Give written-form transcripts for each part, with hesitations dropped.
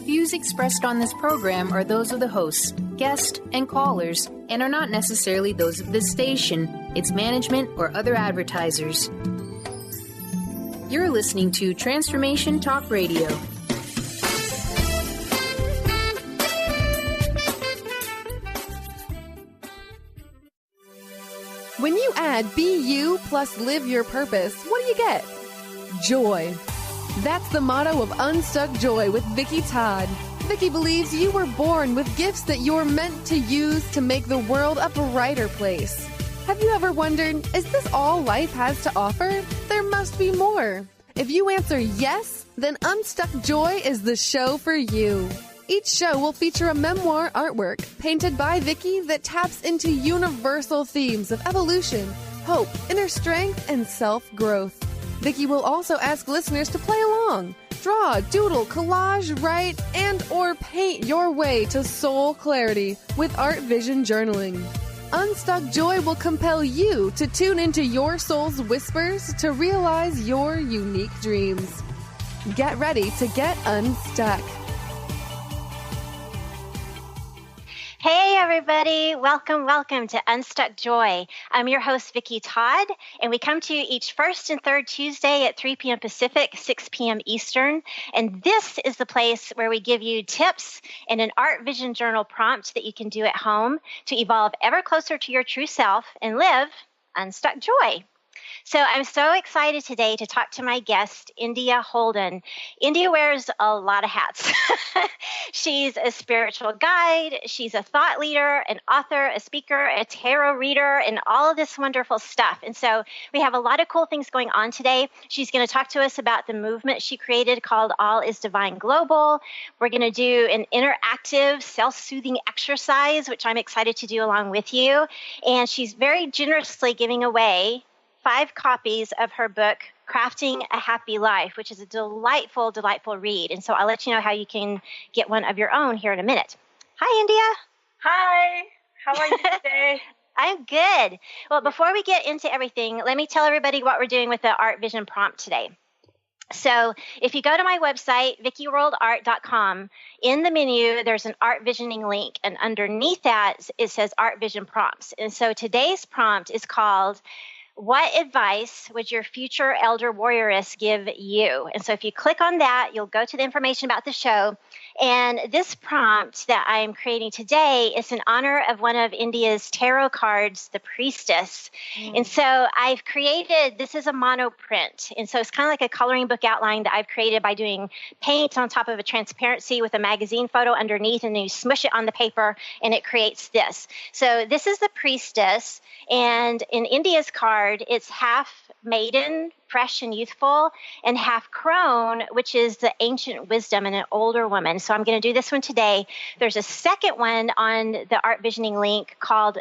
views expressed on this program are those of the hosts, guests, and callers, and are not necessarily those of this station, its management, or other advertisers. You're listening to Transformation Talk Radio. When you add Be You plus Live Your Purpose, what do you get? Joy. That's the motto of Unstuck Joy with Vicki Todd. Vicki believes you were born with gifts that you're meant to use to make the world a brighter place. Have you ever wondered, is this all life has to offer? There must be more. If you answer yes, then Unstuck Joy is the show for you. Each show will feature a memoir artwork painted by Vicki that taps into universal themes of evolution, hope, inner strength, and self-growth. Vicki will also ask listeners to play along. Draw, doodle, collage, write, and or paint your way to soul clarity with Art Vision Journaling. Unstuck Joy will compel you to tune into your soul's whispers to realize your unique dreams. Get ready to get unstuck. Hey everybody, welcome to Unstuck Joy. I'm your host, Vicki Todd, and we come to you each first and third Tuesday at 3 p.m. Pacific, 6 p.m. Eastern. And this is the place where we give you tips and an Art Vision Journal prompt that you can do at home to evolve ever closer to your true self and live unstuck joy. So I'm so excited today to talk to my guest, India Holden. India wears a lot of hats. She's a spiritual guide. She's a thought leader, an author, a speaker, a tarot reader, and all of this wonderful stuff. And so we have a lot of cool things going on today. She's going to talk to us about the movement she created called All is Divine Global. We're going to do an interactive, self-soothing exercise, which I'm excited to do along with you. And she's very generously giving away 5 copies of her book, Crafting a Happy Life, which is a delightful, delightful read. And so I'll let you know how you can get one of your own here in a minute. Hi, India. Hi. How are you today? I'm good. Well, before we get into everything, let me tell everybody what we're doing with the Art Vision prompt today. So if you go to my website, vickiworldart.com, in the menu, there's an Art Visioning link. And underneath that, it says Art Vision Prompts. And so today's prompt is called, what advice would your future elder warrioress give you? And so if you click on that, you'll go to the information about the show. And this prompt that I'm creating today is in honor of one of India's tarot cards, the Priestess. And so I've created, this is a monoprint. And so it's kind of like a coloring book outline that I've created by doing paint on top of a transparency with a magazine photo underneath, and then you smush it on the paper and it creates this. So this is the Priestess. And in India's card, it's half maiden, fresh and youthful, and half crone, which is the ancient wisdom and an older woman. So I'm going to do this one today. There's a second one on the Art Visioning link called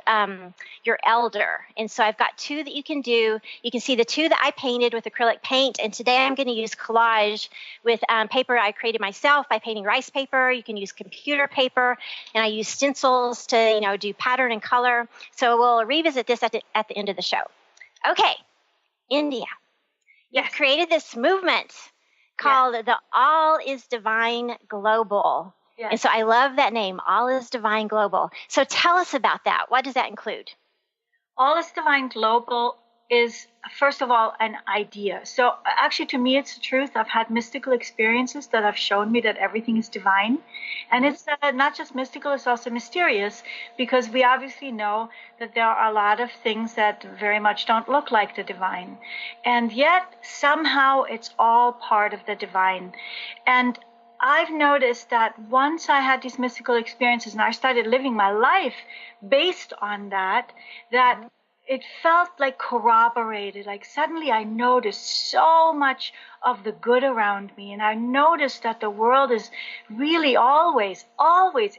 Your Elder. And so I've got 2 that you can do. You can see the 2 that I painted with acrylic paint. And today I'm going to use collage with paper I created myself by painting rice paper. You can use computer paper. And I use stencils to, do pattern and color. So we'll revisit this at the end of the show. Okay, India. Yes. You've created this movement called the All is Divine Global. Yes. And so I love that name, All is Divine Global. So tell us about that. What does that include? All is Divine Global is, first of all, an idea. So actually, to me, it's the truth. I've had mystical experiences that have shown me that everything is divine. And it's not just mystical, it's also mysterious, because we obviously know that there are a lot of things that very much don't look like the divine. And yet, somehow, it's all part of the divine. And I've noticed that once I had these mystical experiences and I started living my life based on that it felt like corroborated. Like suddenly I noticed so much of the good around me. And I noticed that the world is really always,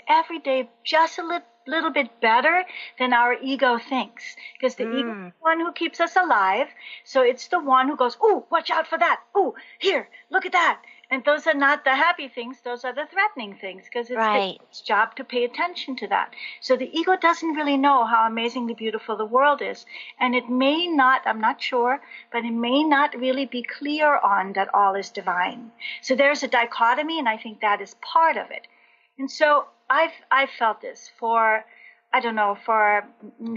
every day, just a little bit better than our ego thinks. Because the ego is the one who keeps us alive. So it's the one who goes, "Ooh, watch out for that. Ooh, here, look at that." And those are not the happy things, those are the threatening things, because it's the ego's job to pay attention to that. So the ego doesn't really know how amazingly beautiful the world is. And it may not, I'm not sure, but it may not really be clear on that all is divine. So there's a dichotomy, and I think that is part of it. And so I've felt this for, I don't know, for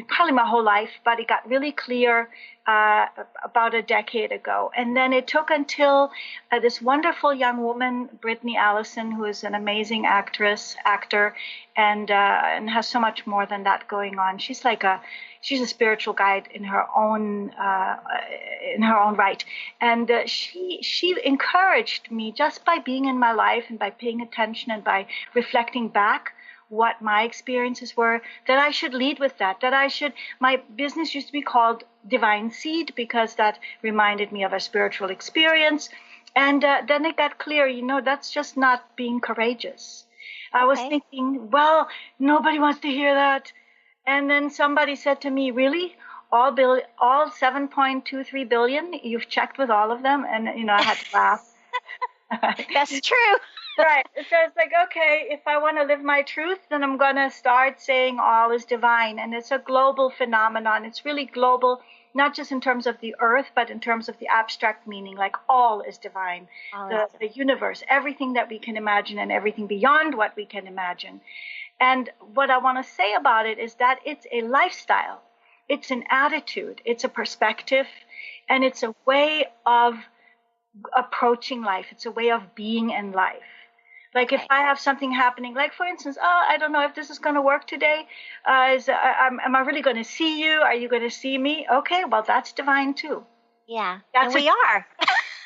probably my whole life, but it got really clear about a decade ago. And then it took until this wonderful young woman, Brittany Allison, who is an amazing actor, and has so much more than that going on. She's a spiritual guide in her own right. And she encouraged me just by being in my life and by paying attention and by reflecting back what my experiences were, that I should lead with that, my business used to be called Divine Seed because that reminded me of a spiritual experience. And then it got clear, that's just not being courageous. I was thinking, well, nobody wants to hear that. And then somebody said to me, really? All 7.23 billion? You've checked with all of them? And, I had to laugh. That's true. Right. So it's like, okay, if I want to live my truth, then I'm going to start saying all is divine. And it's a global phenomenon. It's really global, not just in terms of the earth, but in terms of the abstract meaning, like all is divine. The universe, everything that we can imagine and everything beyond what we can imagine. And what I want to say about it is that it's a lifestyle. It's an attitude. It's a perspective. And it's a way of approaching life. It's a way of being in life. Like if I have something happening, like for instance, I don't know if this is going to work today. Am I really going to see you? Are you going to see me? Okay, well, that's divine too. Yeah, and we are.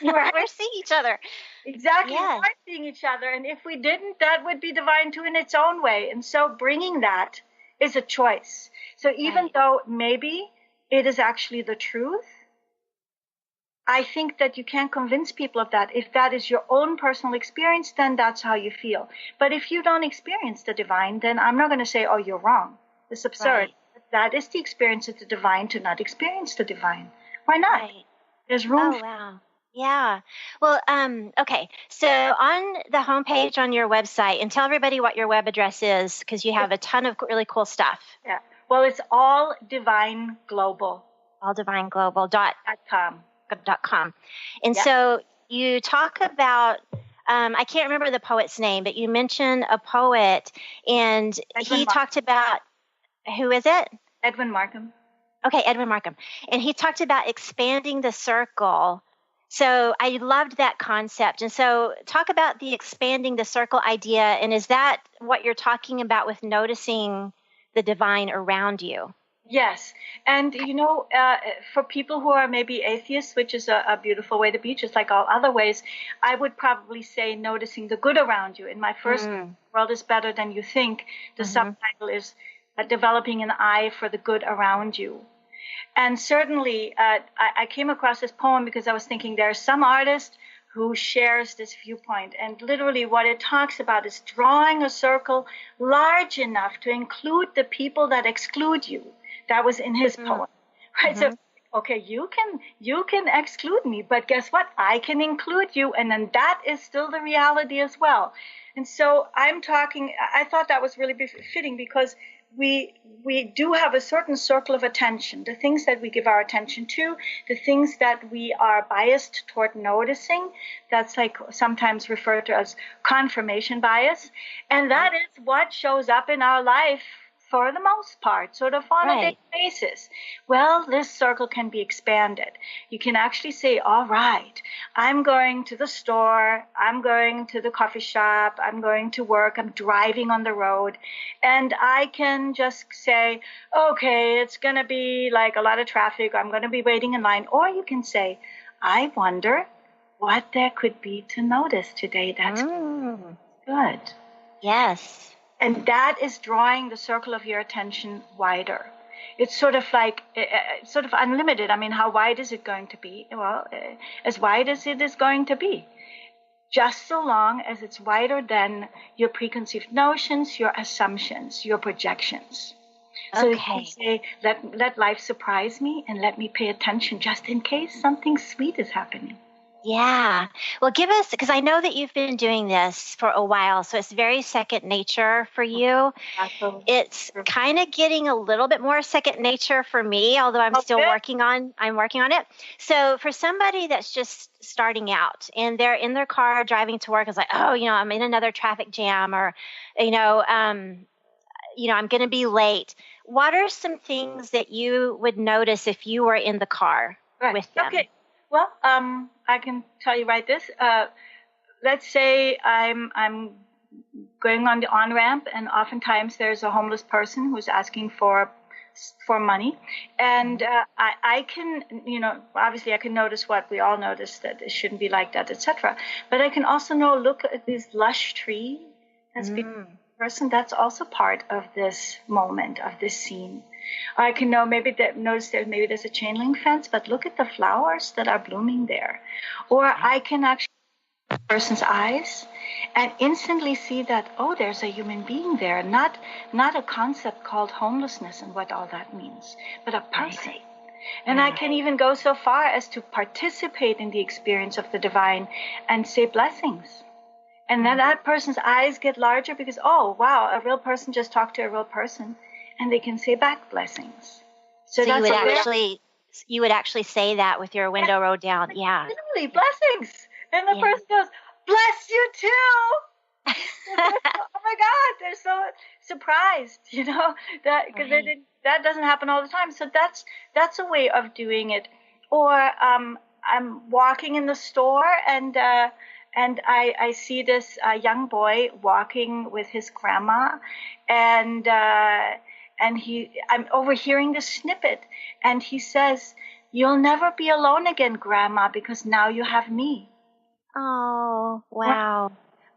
We're seeing each other. Exactly, we are seeing each other. And if we didn't, that would be divine too in its own way. And so bringing that is a choice. So even though maybe it is actually the truth, I think that you can't convince people of that. If that is your own personal experience, then that's how you feel. But if you don't experience the divine, then I'm not going to say, oh, you're wrong. It's absurd. Right. That is the experience of the divine to not experience the divine. Why not? Right. There's room. Oh, wow. Yeah. Well, okay. So on the homepage on your website, and tell everybody what your web address is, because you have a ton of really cool stuff. Yeah. Well, it's alldivineglobal. alldivineglobal.com. And so you talk about, I can't remember the poet's name, but you mentioned a poet, and he talked about, who is it? Edwin Markham. Okay, Edwin Markham. And he talked about expanding the circle. So I loved that concept. And so talk about the expanding the circle idea, and is that what you're talking about with noticing the divine around you? Yes. And, for people who are maybe atheists, which is a beautiful way to be, just like all other ways, I would probably say noticing the good around you. In my first World is Better Than You Think, the subtitle is Developing an Eye for the Good Around You. And certainly I came across this poem because I was thinking there's some artist who shares this viewpoint. And literally what it talks about is drawing a circle large enough to include the people that exclude you. That was in his poem, right? So, okay, you can exclude me, but guess what? I can include you, and then that is still the reality as well. And so I thought that was really fitting because we do have a certain circle of attention, the things that we give our attention to, the things that we are biased toward noticing. That's like sometimes referred to as confirmation bias. And that is what shows up in our life for the most part, sort of on a daily basis. Well, this circle can be expanded. You can actually say, all right, I'm going to the store, I'm going to the coffee shop, I'm going to work, I'm driving on the road, and I can just say, okay, it's going to be like a lot of traffic, I'm going to be waiting in line. Or you can say, I wonder what there could be to notice today. That's good. Yes. And that is drawing the circle of your attention wider. It's sort of like, sort of unlimited. I mean, how wide is it going to be? Well, as wide as it is going to be. Just so long as it's wider than your preconceived notions, your assumptions, your projections. So you can say, let life surprise me and let me pay attention just in case something sweet is happening. Yeah. Well, give us, because I know that you've been doing this for a while, so it's very second nature for you. Absolutely. It's kind of getting a little bit more second nature for me, although I'm still working on it. So for somebody that's just starting out and they're in their car driving to work, it's like, oh, I'm in another traffic jam, or, I'm going to be late. What are some things that you would notice if you were in the car with them? Okay. Well, I can tell you this. Let's say I'm going on the on-ramp, and oftentimes there's a homeless person who's asking for money. And I can, obviously I can notice what we all notice, that it shouldn't be like that, etc. But I can also look at this lush tree that's being person. That's also part of this moment, of this scene. I can notice there's a chain link fence, but look at the flowers that are blooming there. Or I can actually look at the person's eyes and instantly see that, there's a human being there, not a concept called homelessness and what all that means, but a person. And I can even go so far as to participate in the experience of the divine and say blessings. And then that person's eyes get larger because, oh, wow, a real person just talked to a real person, and they can say back blessings. So that's you would actually say that with your window rolled down. Yeah. Literally, blessings. And the person goes, bless you too. Oh my God, they're so surprised, because that doesn't happen all the time. So that's a way of doing it. Or I'm walking in the store and I see this young boy walking with his grandma, and I'm overhearing the snippet, and he says, "You'll never be alone again, Grandma, because now you have me." Oh, wow.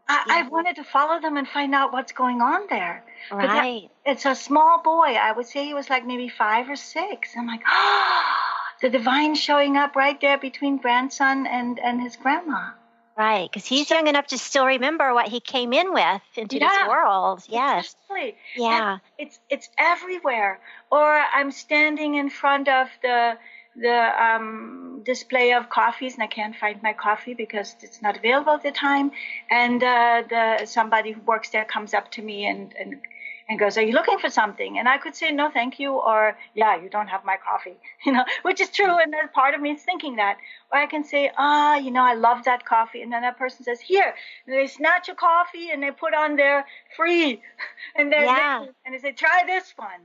I wanted to follow them and find out what's going on there. Right. It's a small boy. I would say he was like maybe 5 or 6. I'm like, the divine showing up right there between grandson and his grandma. Right, because he's young enough to still remember what he came in with into this world. Yes. Exactly. Yeah. And it's everywhere. Or I'm standing in front of the display of coffees, and I can't find my coffee because it's not available at the time. And somebody who works there comes up to me and goes, "Are you looking for something?" And I could say, "No, thank you," or "Yeah, you don't have my coffee," which is true. And there's part of me is thinking that. Or I can say, I love that coffee. And then that person says, "Here," and they snatch a coffee and they put on their free, and and they say, "Try this one,"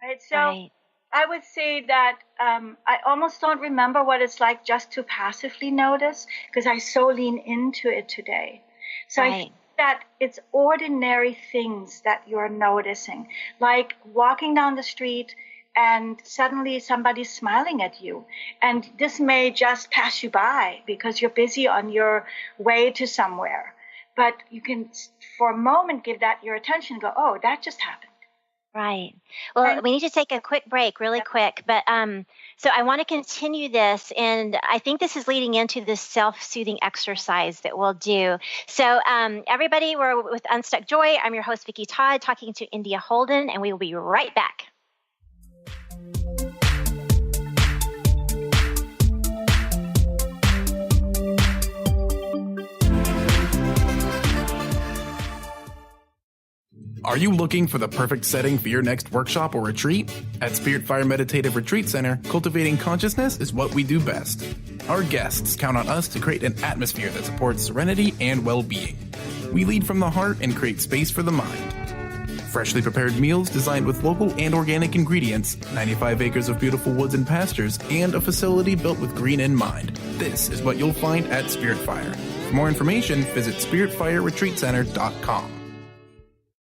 right? So I would say that I almost don't remember what it's like just to passively notice, because I so lean into it today. So I think that it's ordinary things that you're noticing, like walking down the street and suddenly somebody's smiling at you. And this may just pass you by because you're busy on your way to somewhere. But you can, for a moment, give that your attention and go, "Oh, that just happened." Right. Well, we need to take a quick break, really quick. But so I want to continue this, and I think this is leading into this self-soothing exercise that we'll do. So everybody, we're with Unstuck Joy. I'm your host, Vicki Todd, talking to India Holden, and we will be right back. Are you looking for the perfect setting for your next workshop or retreat? At Spirit Fire Meditative Retreat Center, cultivating consciousness is what we do best. Our guests count on us to create an atmosphere that supports serenity and well-being. We lead from the heart and create space for the mind. Freshly prepared meals designed with local and organic ingredients, 95 acres of beautiful woods and pastures, and a facility built with green in mind. This is what you'll find at Spirit Fire. For more information, visit spiritfireretreatcenter.com.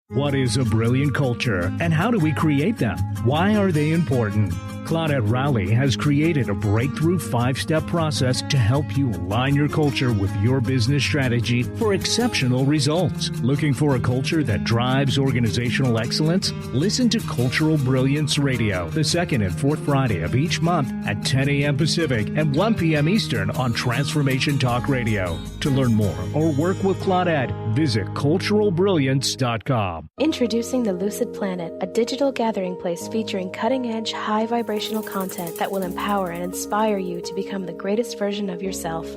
What is a brilliant culture, and how do we create them? Why are they important? Claudette Rowley has created a breakthrough 5-step process to help you align your culture with your business strategy for exceptional results. Looking for a culture that drives organizational excellence? Listen to Cultural Brilliance Radio, the second and fourth Friday of each month at 10 a.m. Pacific and 1 p.m. Eastern on Transformation Talk Radio. To learn more or work with Claudette, visit culturalbrilliance.com. Introducing the Lucid Planet, a digital gathering place featuring cutting-edge, high-vibrational content that will empower and inspire you to become the greatest version of yourself.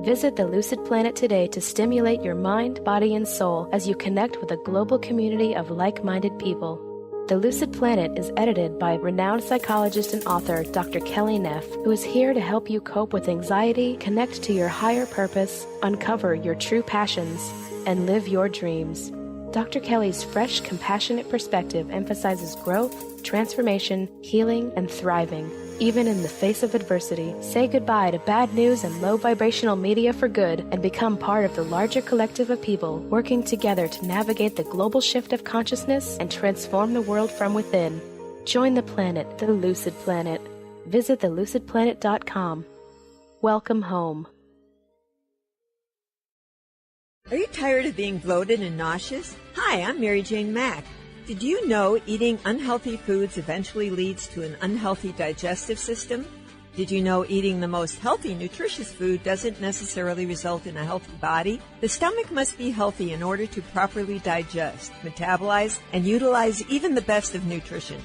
Visit the Lucid Planet today to stimulate your mind, body, and soul as you connect with a global community of like-minded people. The Lucid Planet is edited by renowned psychologist and author Dr. Kelly Neff, who is here to help you cope with anxiety, connect to your higher purpose, uncover your true passions, and live your dreams. Dr. Kelly's fresh, compassionate perspective emphasizes growth, transformation, healing, and thriving. Even in the face of adversity, say goodbye to bad news and low vibrational media for good and become part of the larger collective of people working together to navigate the global shift of consciousness and transform the world from within. Join the planet, the Lucid Planet. Visit thelucidplanet.com. Welcome home. Are you tired of being bloated and nauseous? Hi, I'm Mary Jane Mack. Did you know eating unhealthy foods eventually leads to an unhealthy digestive system? Did you know eating the most healthy, nutritious food doesn't necessarily result in a healthy body? The stomach must be healthy in order to properly digest, metabolize, and utilize even the best of nutrition.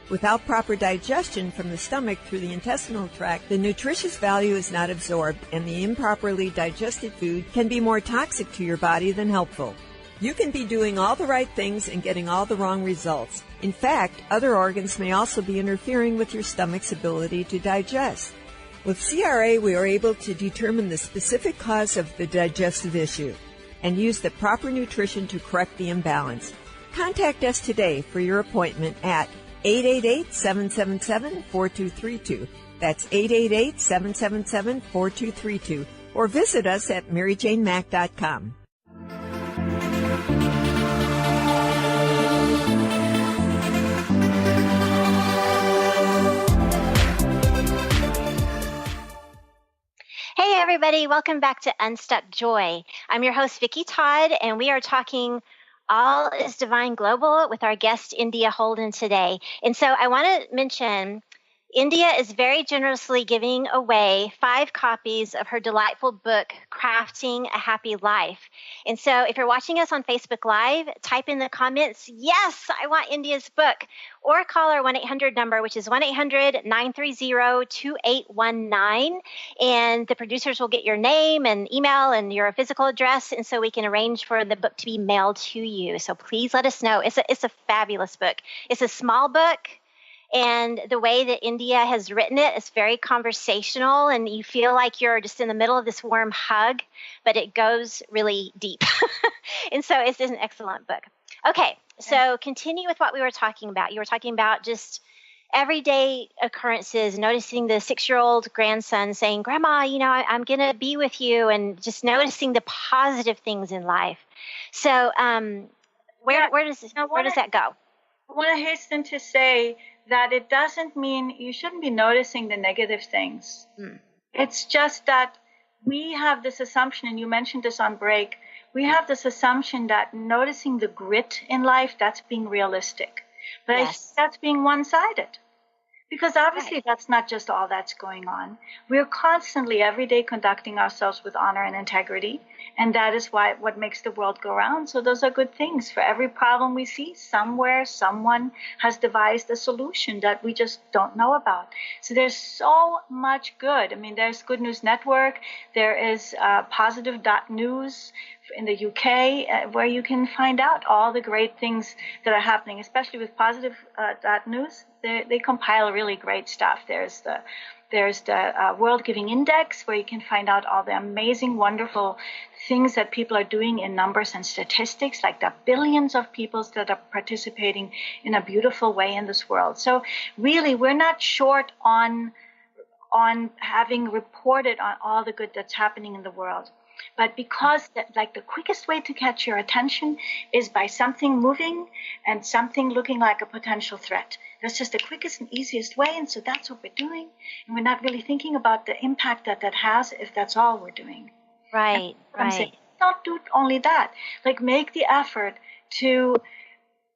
Without proper digestion from the stomach through the intestinal tract, the nutritious value is not absorbed, and the improperly digested food can be more toxic to your body than helpful. You can be doing all the right things and getting all the wrong results. In fact, other organs may also be interfering with your stomach's ability to digest. With CRA, we are able to determine the specific cause of the digestive issue and use the proper nutrition to correct the imbalance. Contact us today for your appointment at 888-777-4232. That's 888-777-4232. Or visit us at maryjanemack.com. Hey everybody, welcome back to Unstuck Joy. I'm your host Vicki Todd, and we are talking All is Divine Global with our guest India Holden today. And so I want to mention India is very generously giving away 5 copies of her delightful book, Crafting a Happy Life. And so if you're watching us on Facebook Live, type in the comments, yes, I want India's book, or call our 1-800 number, which is 1-800-930-2819. And the producers will get your name and email and your physical address, and so we can arrange for the book to be mailed to you. So please let us know. It's a fabulous book. It's a small book. And the way that India has written it is very conversational, and you feel like you're just in the middle of this warm hug, but it goes really deep. And so it's an excellent book. Okay, so continue with what we were talking about. You were talking about just everyday occurrences, noticing the 6-year-old grandson saying, Grandma, I'm going to be with you, and just noticing the positive things in life. So where does that go? I want to hasten to say that it doesn't mean you shouldn't be noticing the negative things. It's just that we have this assumption, and you mentioned this on break, we have this assumption that noticing the grit in life, that's being realistic. But yes. I think that's being one-sided. Because obviously that's not just all that's going on. We're constantly, every day, conducting ourselves with honor and integrity. And that is what makes the world go round. So those are good things. For every problem we see, somewhere, someone has devised a solution that we just don't know about. So there's so much good. I mean, there's Good News Network. There is positive.news in the UK, where you can find out all the great things that are happening, especially with positive.news. They compile really great stuff. There's the World Giving Index, where you can find out all the amazing, wonderful things that people are doing in numbers and statistics, like the billions of people that are participating in a beautiful way in this world. So really, we're not short on having reported on all the good that's happening in the world. But because the quickest way to catch your attention is by something moving and something looking like a potential threat. That's just the quickest and easiest way, and so that's what we're doing. And we're not really thinking about the impact that has if that's all we're doing. Right. Don't do only that. Make the effort to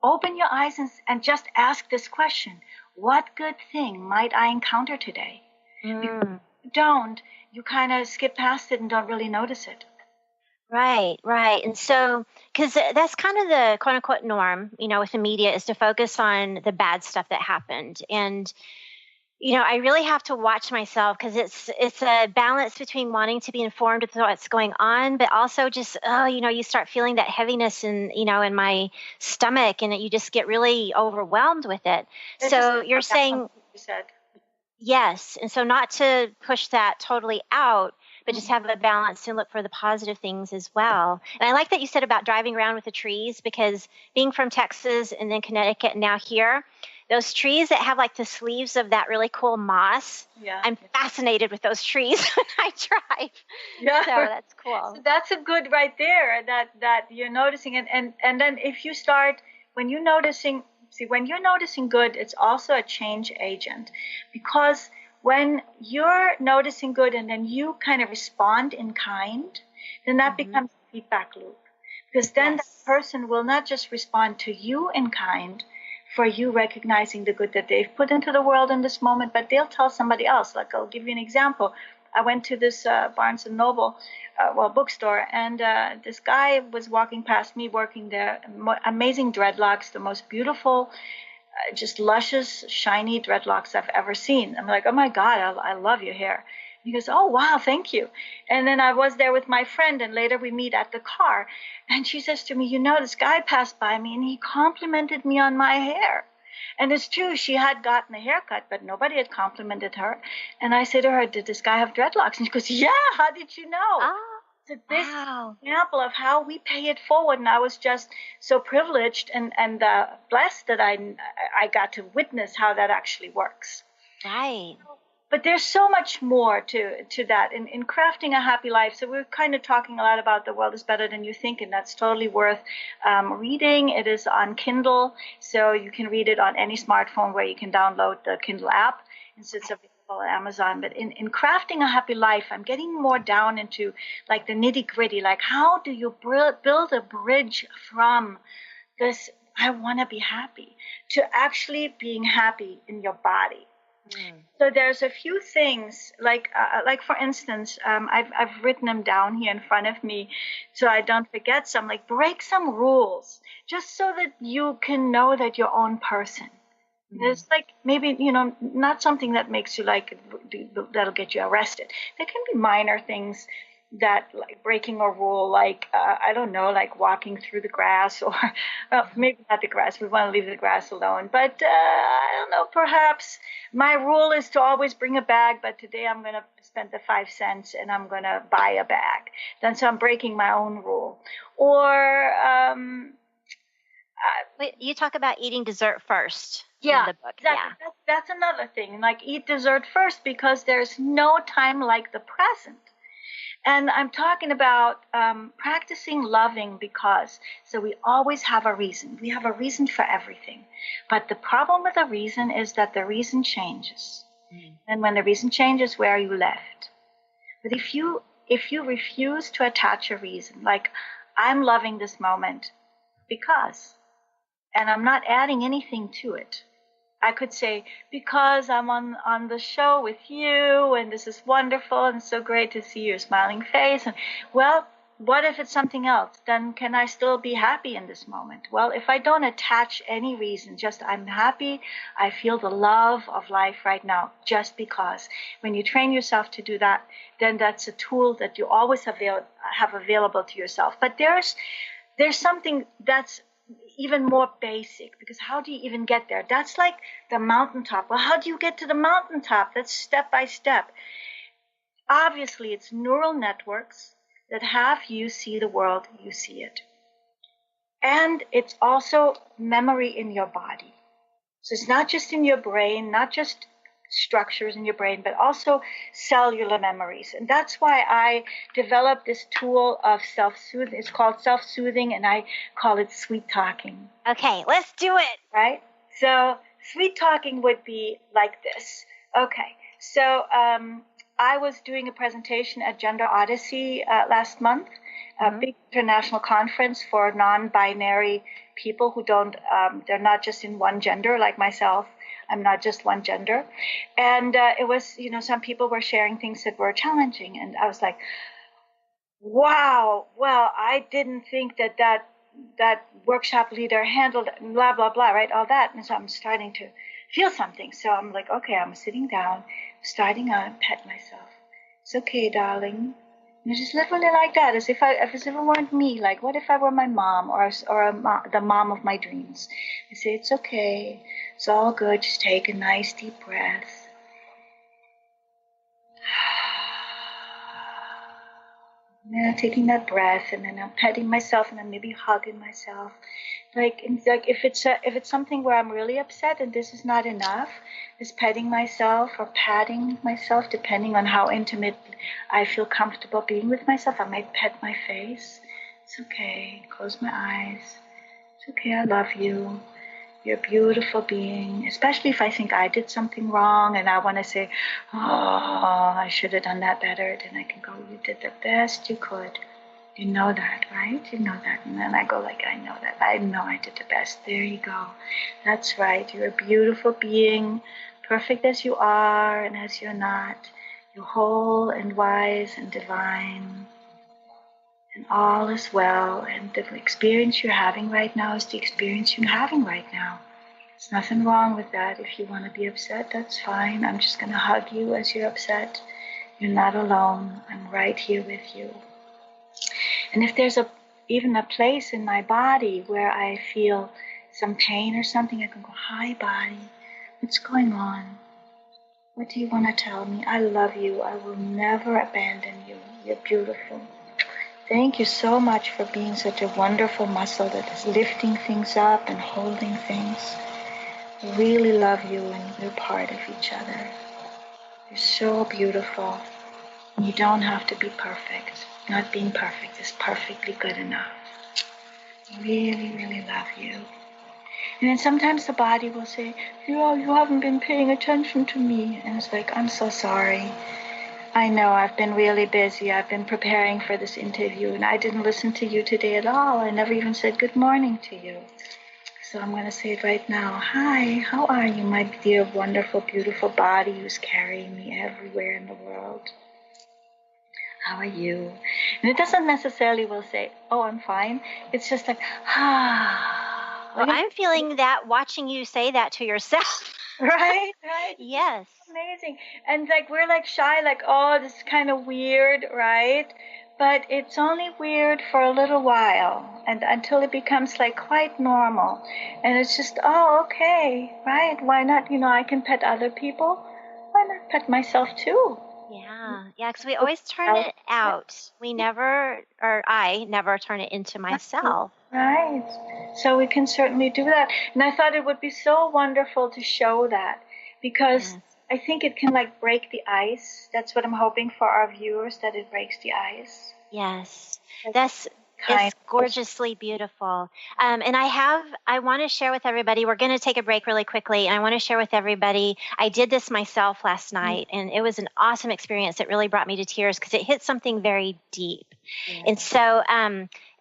open your eyes and just ask this question: what good thing might I encounter today? If you don't, you kind of skip past it and don't really notice it. Right. And so, because that's kind of the quote unquote norm, with the media, is to focus on the bad stuff that happened. And I really have to watch myself because it's a balance between wanting to be informed with what's going on, but also just, you start feeling that heaviness in my stomach, and you just get really overwhelmed with it. So you're saying, you said. Yes. And so not to push that totally out, but just have a balance and look for the positive things as well. And I like that you said about driving around with the trees, because being from Texas and then Connecticut and now here, those trees that have like the sleeves of that really cool moss, I'm fascinated with those trees when I drive. Yeah. So that's cool. So that's a good right there that you're noticing. And then if you start, when you're noticing good, it's also a change agent, because when you're noticing good and then you kind of respond in kind, then that becomes a feedback loop, because then that person will not just respond to you in kind for you recognizing the good that they've put into the world in this moment, but they'll tell somebody else. Like, I'll give you an example. I went to this Barnes & Noble bookstore, and this guy was walking past me working there. Amazing dreadlocks, the most beautiful, just luscious, shiny dreadlocks I've ever seen. I'm like, oh my God, I love your hair. He goes, oh, wow, thank you. And then I was there with my friend, and later we meet at the car. And she says to me, this guy passed by me, and he complimented me on my hair. And it's true, she had gotten a haircut, but nobody had complimented her. And I said to her, did this guy have dreadlocks? And she goes, yeah, how did you know? So this is an example of how we pay it forward. And I was just so privileged and blessed that I got to witness how that actually works. Right. But there's so much more to that in crafting a happy life. So we're kind of talking a lot about The World is Better Than You Think, and that's totally worth reading. It is on Kindle, so you can read it on any smartphone where you can download the Kindle app. And so it's available on Amazon. But in crafting a happy life, I'm getting more down into like the nitty gritty, like how do you build a bridge from this, I want to be happy, to actually being happy in your body. So there's a few things, like for instance, I've written them down here in front of me so I don't forget some, like break some rules, just so that you can know that your own person. There's like maybe, not something that makes you that'll get you arrested. There can be minor things that, like breaking a rule, like, I don't know, like walking through the grass, or, well, maybe not the grass. We want to leave the grass alone. But I don't know, perhaps my rule is to always bring a bag, but today I'm going to spend the 5 cents and I'm going to buy a bag. Then so I'm breaking my own rule. Or you talk about eating dessert first. Yeah, in the book. exactly. Yeah. That's another thing. Like, eat dessert first, because there's no time like the present. And I'm talking about practicing loving because. So we always have a reason. We have a reason for everything. But the problem with a reason is that the reason changes. And when the reason changes, where are you left? But if you refuse to attach a reason, like, I'm loving this moment because, and I'm not adding anything to it. I could say, because I'm on the show with you, and this is wonderful, and so great to see your smiling face. And, well, what if it's something else? Then can I still be happy in this moment? Well, if I don't attach any reason, just I'm happy, I feel the love of life right now, just because. When you train yourself to do that, then that's a tool that you always have available to yourself. But there's something that's even more basic, because how do you even get there? That's like the mountaintop. Well, how do you get to the mountaintop? That's step by step. Obviously, it's neural networks that have you see the world, you see it. And it's also memory in your body. So it's not just in your brain, not just structures in your brain, but also cellular memories. And that's why I developed this tool of self-soothing. It's called self-soothing, and I call it sweet talking. Okay, let's do it. Right? So sweet talking would be like this. Okay, so I was doing a presentation at Gender Odyssey last month, a big international conference for non-binary people who don't, they're not just in one gender like myself. I'm not just one gender. And it was, some people were sharing things that were challenging. And I was like, wow, well, I didn't think that workshop leader handled blah, blah, blah, right? All that. And so I'm starting to feel something. So I'm like, okay, I'm sitting down, starting out, pet myself. It's okay, darling. And just literally like that, as if it weren't me. Like, what if I were my mom or the mom of my dreams? I say, it's okay. It's all good. Just take a nice deep breath. And I'm taking that breath, and then I'm petting myself, and I'm maybe hugging myself. Like if it's something where I'm really upset and this is not enough, is petting myself or patting myself, depending on how intimate I feel comfortable being with myself. I might pet my face. It's okay. Close my eyes. It's okay. I love you. You're a beautiful being, especially if I think I did something wrong and I want to say, oh, I should have done that better. Then I can go, you did the best you could. You know that, right? You know that. And then I go like, I know that. I know I did the best. There you go. That's right. You're a beautiful being, perfect as you are and as you're not. You're whole and wise and divine. And all is well. And the experience you're having right now is the experience you're having right now. There's nothing wrong with that. If you want to be upset, that's fine. I'm just going to hug you as you're upset. You're not alone. I'm right here with you. And if there's even a place in my body where I feel some pain or something, I can go, hi, body. What's going on? What do you want to tell me? I love you. I will never abandon you. You're beautiful. Thank you so much for being such a wonderful muscle that is lifting things up and holding things. I really love you, and we're part of each other. You're so beautiful. You don't have to be perfect. Not being perfect is perfectly good enough. I really, really love you. And then sometimes the body will say, you haven't been paying attention to me. And it's like, I'm so sorry. I know I've been really busy. I've been preparing for this interview, and I didn't listen to you today at all. I never even said good morning to you. So I'm going to say it right now. Hi, how are you, my dear, wonderful, beautiful body who's carrying me everywhere in the world? How are you? And it doesn't necessarily will say, oh, I'm fine. It's just like, Well, I'm feeling that watching you say that to yourself. Right? Yes. Amazing. And like, we're like shy, like, oh, this is kind of weird, right? But it's only weird for a little while, and until it becomes like quite normal. And it's just, oh, okay, right? Why not? I can pet other people. Why not pet myself too? Yeah, because we always turn it out. I never turn it into myself. Right. So we can certainly do that. And I thought it would be so wonderful to show that, because I think it can like break the ice. That's what I'm hoping for our viewers, that it breaks the ice. Yes. It's gorgeously beautiful. And I want to share with everybody, we're going to take a break really quickly, and I want to share with everybody, I did this myself last night, and it was an awesome experience. It really brought me to tears because it hit something very deep. Yeah. And so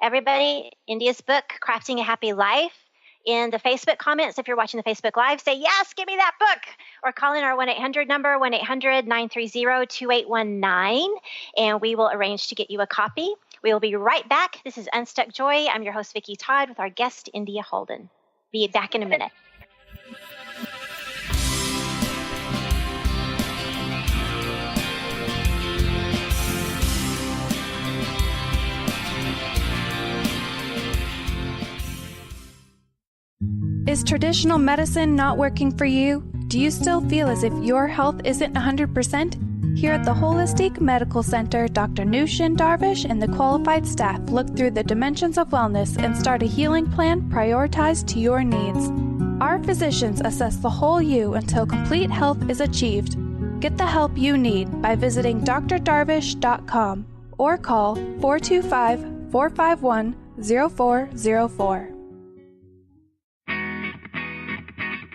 everybody, India's book, Crafting a Happy Life, in the Facebook comments, if you're watching the Facebook Live, say, yes, give me that book, or call in our 1-800 number, 1-800-930-2819, and we will arrange to get you a copy. We will be right back. This is Unstuck Joy. I'm your host, Vicki Todd, with our guest, India Holden. Be back in a minute. Is traditional medicine not working for you? Do you still feel as if your health isn't 100%? Here at the Holistic Medical Center, Dr. Nushin Darvish and the qualified staff look through the dimensions of wellness and start a healing plan prioritized to your needs. Our physicians assess the whole you until complete health is achieved. Get the help you need by visiting drdarvish.com or call 425-451-0404.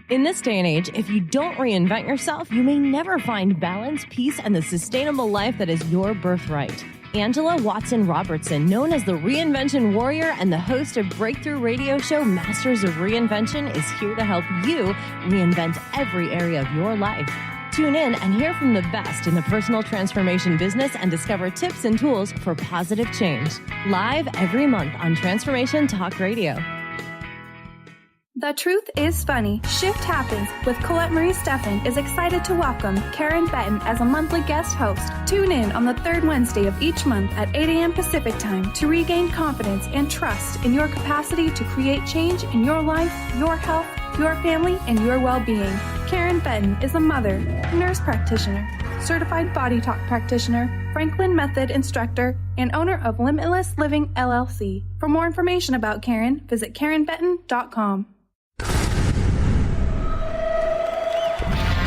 In this day and age, if you don't reinvent yourself, you may never find balance, peace, and the sustainable life that is your birthright. Angela Watson Robertson, known as the Reinvention Warrior and the host of breakthrough radio show Masters of Reinvention, is here to help you reinvent every area of your life. Tune in and hear from the best in the personal transformation business and discover tips and tools for positive change. Live every month on Transformation Talk Radio. The Truth is Funny. Shift Happens with Colette Marie Steffen is excited to welcome Karen Benton as a monthly guest host. Tune in on the third Wednesday of each month at 8 a.m. Pacific Time to regain confidence and trust in your capacity to create change in your life, your health, your family, and your well-being. Karen Benton is a mother, nurse practitioner, certified body talk practitioner, Franklin Method instructor, and owner of Limitless Living LLC. For more information about Karen, visit KarenBenton.com.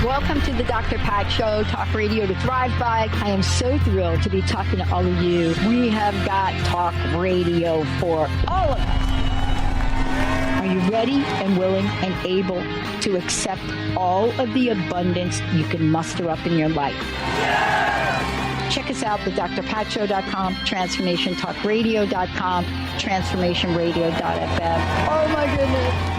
Welcome to the Dr. Pat Show, Talk Radio to Thrive By. I am so thrilled to be talking to all of you. We have got talk radio for all of us. Are you ready and willing and able to accept all of the abundance you can muster up in your life? Check us out at drpatshow.com, transformationtalkradio.com, transformationradio.fm. Oh my goodness.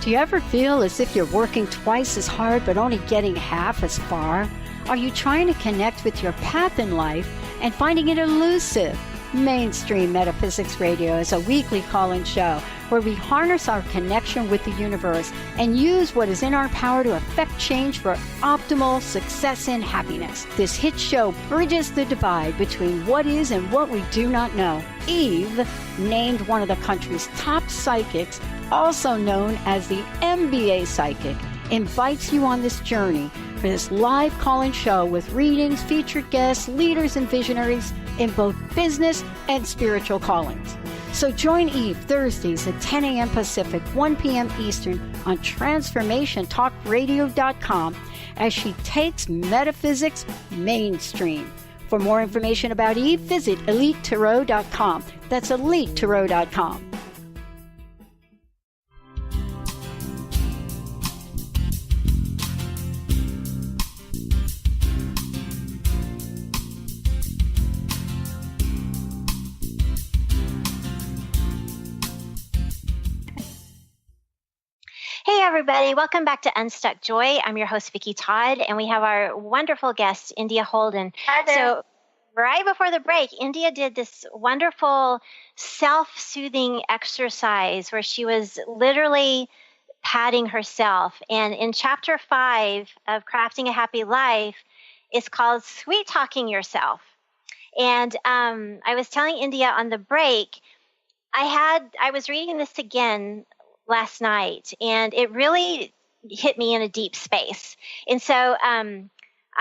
Do you ever feel as if you're working twice as hard but only getting half as far? Are you trying to connect with your path in life and finding it elusive? Mainstream Metaphysics Radio is a weekly call-in show where we harness our connection with the universe and use what is in our power to affect change for optimal success and happiness. This hit show bridges the divide between what is and what we do not know. Eve, named one of the country's top psychics, also known as the MBA Psychic, invites you on this journey for this live call-in show with readings, featured guests, leaders, and visionaries in both business and spiritual callings. So join Eve Thursdays at 10 a.m. Pacific, 1 p.m. Eastern on TransformationTalkRadio.com as she takes metaphysics mainstream. For more information about Eve, visit EliteTarot.com. That's EliteTarot.com. Hey everybody, welcome back to Unstuck Joy. I'm your host, Vicki Todd, and we have our wonderful guest, India Holden. Hi there. So right before the break, India did this wonderful self-soothing exercise where she was literally patting herself. And in chapter 5 of Crafting a Happy Life, it's called Sweet Talking Yourself. And I was telling India on the break, I was reading this again last night, and it really hit me in a deep space. And so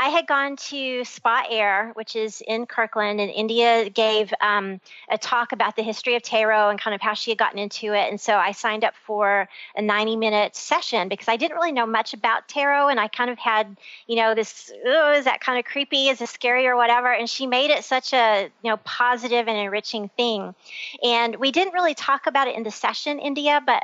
I had gone to Spa Air, which is in Kirkland, and India gave a talk about the history of tarot and kind of how she had gotten into it. And so I signed up for a 90-minute session because I didn't really know much about tarot, and I kind of had, this, is that kind of creepy? Is it scary or whatever? And she made it such a, positive and enriching thing. And we didn't really talk about it in the session, India, but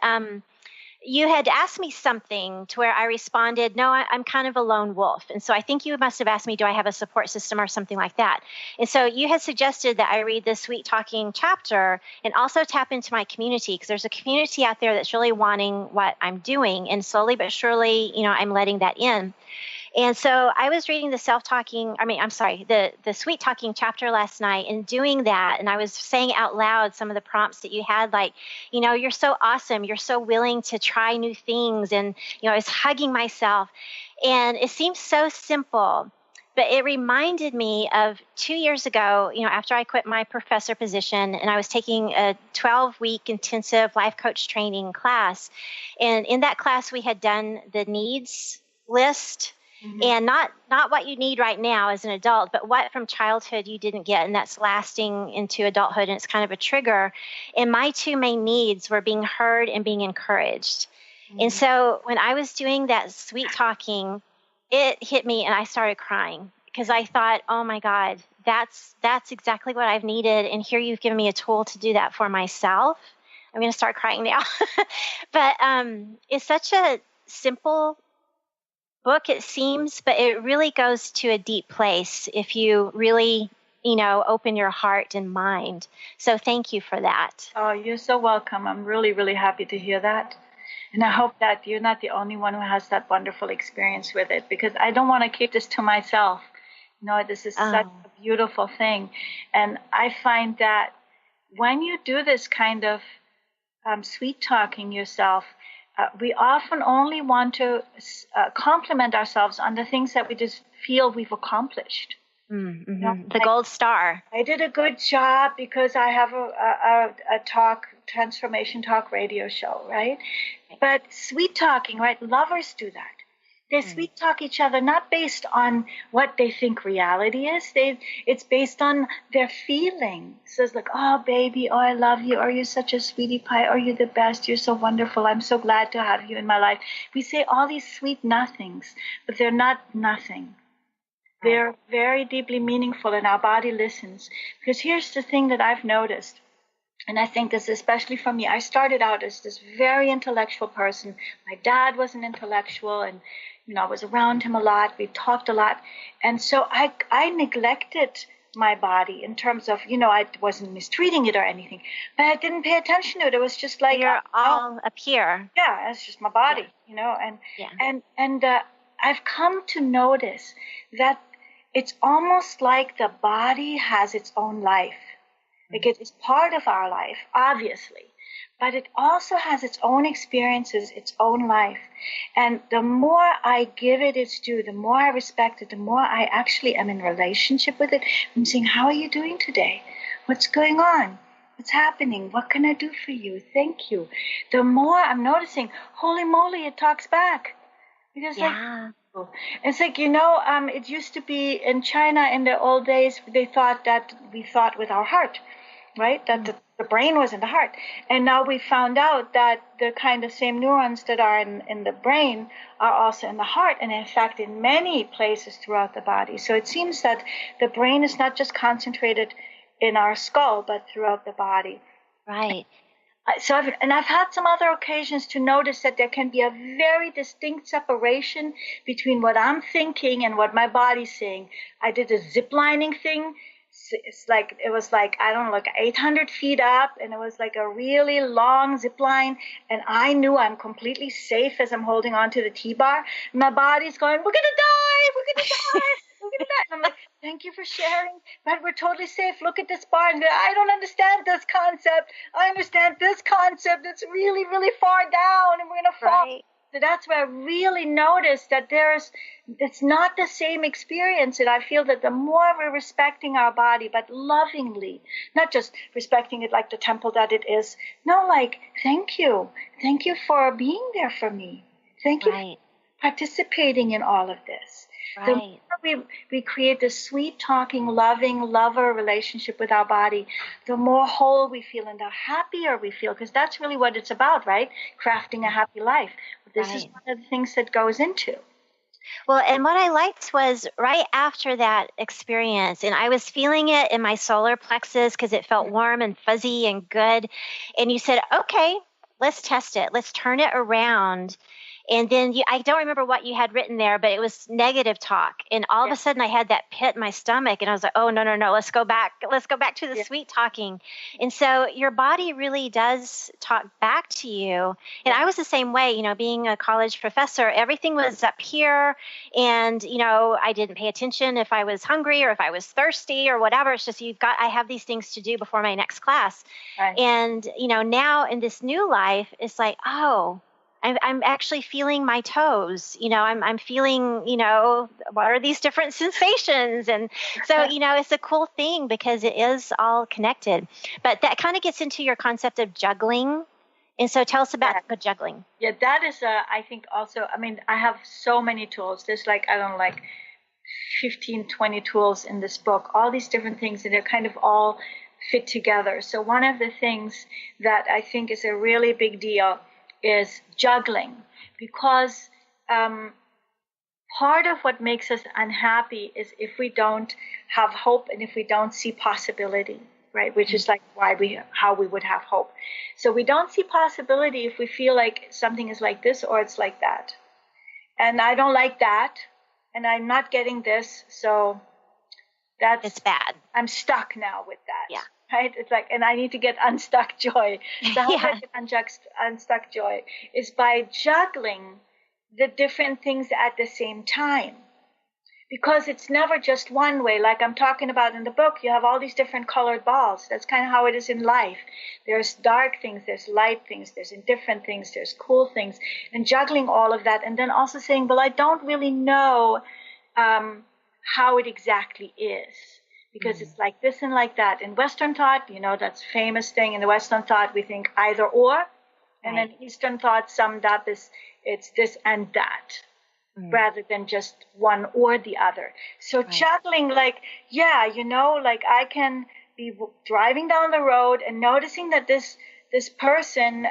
you had asked me something to where I responded, no, I'm kind of a lone wolf. And so I think you must have asked me, do I have a support system or something like that? And so you had suggested that I read this Sweet Talking chapter and also tap into my community, because there's a community out there that's really wanting what I'm doing. And slowly but surely, I'm letting that in. And so I was reading the the Sweet Talking chapter last night and doing that. And I was saying out loud some of the prompts that you had, like, you're so awesome. You're so willing to try new things. And, I was hugging myself. And it seems so simple, but it reminded me of 2 years ago, after I quit my professor position and I was taking a 12-week intensive life coach training class. And in that class, we had done the needs list. Mm-hmm. And not what you need right now as an adult, but what from childhood you didn't get, and that's lasting into adulthood, and it's kind of a trigger. And my two main needs were being heard and being encouraged. Mm-hmm. And so when I was doing that sweet talking, it hit me and I started crying because I thought, oh my God, that's exactly what I've needed. And here you've given me a tool to do that for myself. I'm going to start crying now. But it's such a simple book, it seems, but it really goes to a deep place if you really, open your heart and mind. So thank you for that. Oh, you're so welcome. I'm really, really happy to hear that. And I hope that you're not the only one who has that wonderful experience with it, because I don't want to keep this to myself. This is such a beautiful thing. And I find that when you do this kind of sweet talking yourself, we often only want to compliment ourselves on the things that we just feel we've accomplished. Mm-hmm. You know, the gold star. I did a good job because I have a transformation talk radio show, right? But sweet talking, right? Lovers do that. They sweet talk each other not based on what they think reality is. It's based on their feelings. So it's like, oh, baby, oh, I love you. Oh, you're such a sweetie pie. Oh, you're the best. You're so wonderful. I'm so glad to have you in my life. We say all these sweet nothings, but they're not nothing. They're very deeply meaningful, and our body listens. Because here's the thing that I've noticed, and I think this especially for me. I started out as this very intellectual person. My dad was an intellectual, and I was around him a lot. We talked a lot. And so I neglected my body in terms of, I wasn't mistreating it or anything, but I didn't pay attention to it. It was just like, you're all up here. Yeah, it's just my body, and I've come to notice that it's almost like the body has its own life. Like it is part of our life, obviously, but it also has its own experiences, its own life. And the more I give it its due, the more I respect it, the more I actually am in relationship with it. I'm saying, how are you doing today? What's going on? What's happening? What can I do for you? Thank you. The more I'm noticing, holy moly, it talks back. Because it's like, it used to be in China in the old days, they thought that we thought with our heart, right? That the brain was in the heart. And now we found out that the kind of same neurons that are in the brain are also in the heart. And in fact, in many places throughout the body. So it seems that the brain is not just concentrated in our skull, but throughout the body. Right. So I've had some other occasions to notice that there can be a very distinct separation between what I'm thinking and what my body's saying. I did a zip lining thing. It was like, I don't know, like 800 feet up, and it was like a really long zip line, and I knew I'm completely safe as I'm holding on to the T-bar. My body's going, we're gonna die, we're gonna die, we're gonna die. And I'm like, thank you for sharing, but we're totally safe. Look at this bar. And I don't understand this concept. I understand this concept. It's really, really far down, and we're gonna fall. Right. So that's where I really noticed that it's not the same experience. And I feel that the more we're respecting our body, but lovingly, not just respecting it like the temple that it is. No, like, thank you. Thank you for being there for me. Thank you for participating in all of this. Right. The more we create this sweet talking, loving, lover relationship with our body, the more whole we feel and the happier we feel, because that's really what it's about, right? Crafting a happy life. This is one of the things that goes into. Well, and what I liked was right after that experience, and I was feeling it in my solar plexus because it felt warm and fuzzy and good. And you said, okay, let's test it. Let's turn it around. And then I don't remember what you had written there, but it was negative talk. And all of a sudden I had that pit in my stomach, and I was like, oh, no, let's go back. Let's go back to the sweet talking. And so your body really does talk back to you. And I was the same way, being a college professor, everything was up here. And, I didn't pay attention if I was hungry or if I was thirsty or whatever. It's just I have these things to do before my next class. Right. And, now in this new life, it's like, oh, I'm actually feeling my toes, I'm feeling, what are these different sensations? And so, it's a cool thing because it is all connected. But that kind of gets into your concept of juggling. And so tell us about the juggling. Yeah, that is, I think also, I have so many tools. There's 15, 20 tools in this book, all these different things, and they're kind of all fit together. So one of the things that I think is a really big deal is juggling, because part of what makes us unhappy is if we don't have hope and if we don't see possibility, right? Which is like how we would have hope. So we don't see possibility if we feel like something is like this or it's like that. And I don't like that, and I'm not getting this, so it's bad. I'm stuck now with that. Yeah. Right? It's like, and I need to get unstuck joy. So how do I get unstuck joy is by juggling the different things at the same time. because it's never just one way. Like I'm talking about in the book, you have all these different colored balls. That's kind of how it is in life. There's dark things, there's light things, there's indifferent things, there's cool things, and juggling all of that. And then also saying, well, I don't really know how it exactly is, because it's like this and like that. In Western thought, that's a famous thing. In the Western thought, we think either or. And then Eastern thought summed up is it's this and that, rather than just one or the other. So juggling, like I can be driving down the road and noticing that this person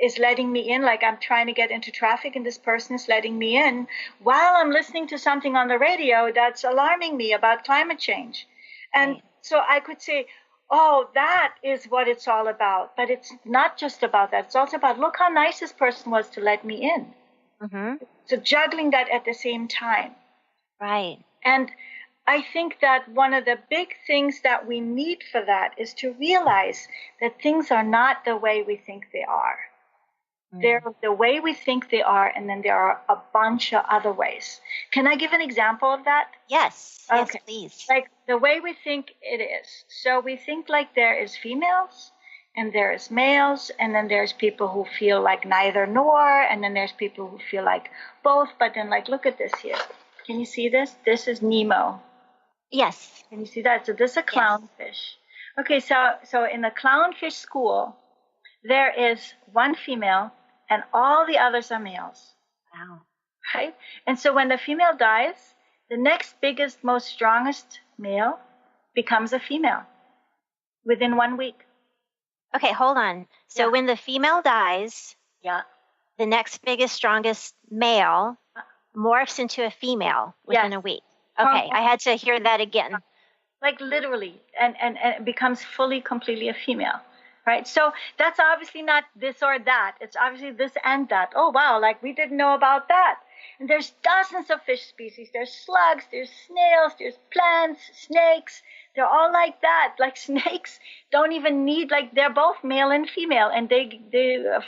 is letting me in, like I'm trying to get into traffic and this person is letting me in while I'm listening to something on the radio that's alarming me about climate change. And so I could say, oh, that is what it's all about. But it's not just about that. It's also about, look how nice this person was to let me in. So juggling that at the same time. Right. And I think that one of the big things that we need for that is to realize that things are not the way we think they are. They're the way we think they are, and then there are a bunch of other ways. Can I give an example of that? Yes. Okay. Yes, please. Like the way we think it is. So we think like there is females, and there is males, and then there's people who feel like neither nor, and then there's people who feel like both. But then, like, look at this here. Can you see this? This is Nemo. Yes. Can you see that? So this is a clownfish. Okay, so in the clownfish school, there is one female, and all the others are males. Wow. Right? And so when the female dies, the next biggest, most strongest male becomes a female within 1 week. Okay, hold on. So when the female dies, the next biggest, strongest male morphs into a female within a week. Okay, I had to hear that again. Like literally, and it becomes fully, completely a female. Right? So that's obviously not this or that. It's obviously this and that. Oh, wow, like we didn't know about that. And there's dozens of fish species. There's slugs, there's snails, there's plants, snakes. They're all like that. Like snakes don't even need, like they're both male and female, and they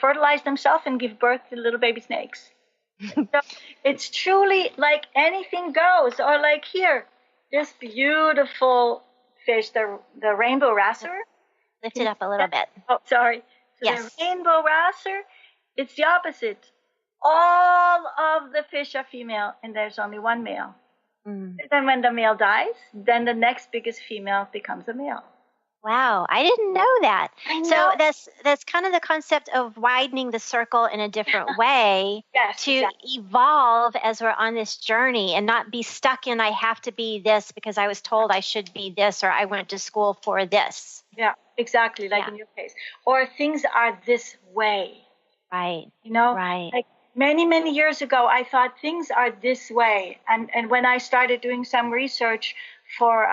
fertilize themselves and give birth to little baby snakes. So it's truly like anything goes. Or like here, this beautiful fish, the rainbow wrasser. Lift it up a little bit. Oh, sorry. So the rainbow wrasser, it's the opposite. All of the fish are female, and there's only one male. And then when the male dies, then the next biggest female becomes a male. Wow, I didn't know that. I know. So that's kind of the concept of widening the circle in a different way to evolve as we're on this journey and not be stuck in I have to be this because I was told I should be this or I went to school for this. Yeah, exactly, like in your case. Or things are this way. Right. Right. Like many, many years ago, I thought things are this way. And when I started doing some research for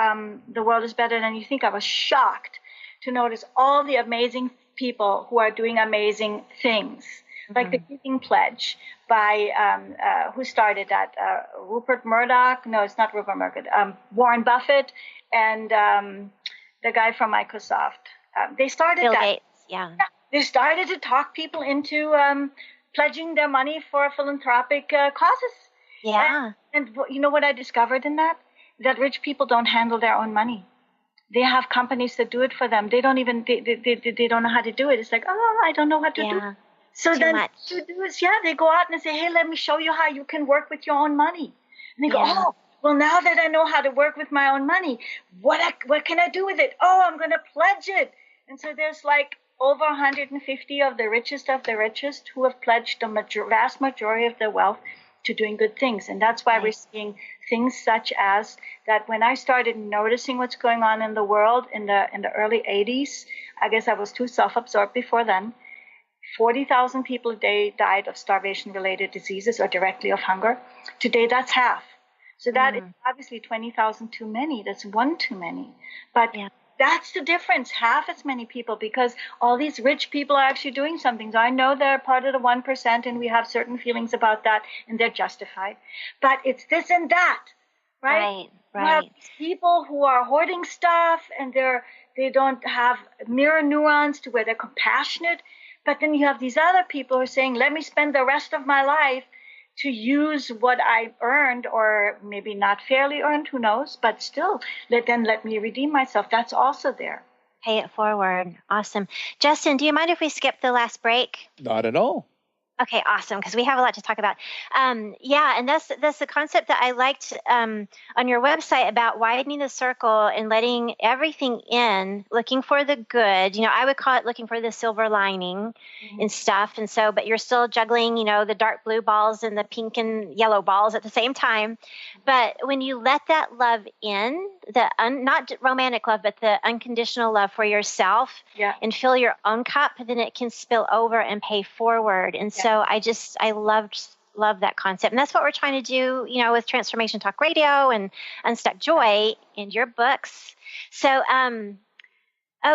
The World is Better Than You Think, I was shocked to notice all the amazing people who are doing amazing things. Like the Giving Pledge by, who started that? Rupert Murdoch? No, it's not Rupert Murdoch. Warren Buffett and the guy from Microsoft. They started Bill that. Gates, They started to talk people into pledging their money for philanthropic causes. Yeah. And you know what I discovered in that? That rich people don't handle their own money. They have companies that do it for them. They don't even, they don't know how to do it. It's like, oh, I don't know how to do it. So Too then much. what you do is, they go out and say, hey, let me show you how you can work with your own money. And they go, oh, well, now that I know how to work with my own money, what can I do with it? Oh, I'm going to pledge it. And so there's like over 150 of the richest who have pledged the vast majority of their wealth to doing good things. And that's why we're seeing things such as that when I started noticing what's going on in the world in the early 80s, I guess I was too self-absorbed before then, 40,000 people a day died of starvation-related diseases or directly of hunger. Today, that's half. So that is obviously 20,000 too many. That's one too many. But that's the difference, half as many people, because all these rich people are actually doing something. So I know they're part of the 1%, and we have certain feelings about that, and they're justified. But it's this and that, right? You have people who are hoarding stuff, and they don't have mirror neurons to where they're compassionate. But then you have these other people who are saying, let me spend the rest of my life to use what I earned, or maybe not fairly earned, who knows, but still let me redeem myself. That's also there. Pay it forward. Awesome. Justin, do you mind if we skip the last break? Not at all. Okay, awesome, because we have a lot to talk about. Yeah, and that's the concept that I liked on your website about widening the circle and letting everything in, looking for the good. You know, I would call it looking for the silver lining and stuff. And so, but you're still juggling, you know, the dark blue balls and the pink and yellow balls at the same time. But when you let that love in, not romantic love, but the unconditional love for yourself, and fill your own cup, then it can spill over and pay forward. And so I love that concept. And that's what we're trying to do, you know, with Transformation Talk Radio and Unstuck Joy and your books. So, oh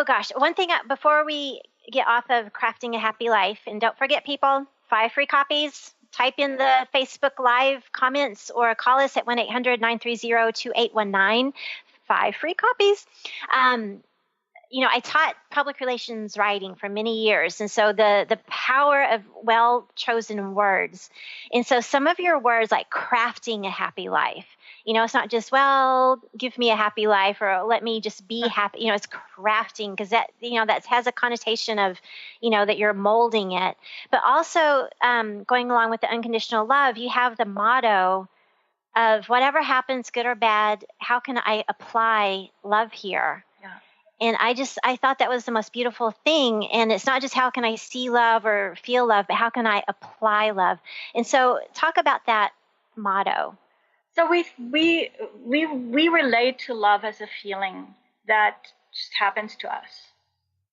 gosh, one thing before we get off of Crafting a Happy Life, and don't forget, people, 5 free copies. Type in the Facebook Live comments or call us at 1-800-930-2819. 5 free copies. You know, I taught public relations writing for many years, and so the power of well-chosen words. And so some of your words, like crafting a happy life, you know, it's not just, well, give me a happy life or let me just be happy. You know, it's crafting, because that, you know, that has a connotation of, you know, that you're molding it. But also going along with the unconditional love, you have the motto of whatever happens, good or bad, how can I apply love here? And I thought that was the most beautiful thing. And it's not just how can I see love or feel love, but how can I apply love? And so talk about that motto. So we relate to love as a feeling that just happens to us.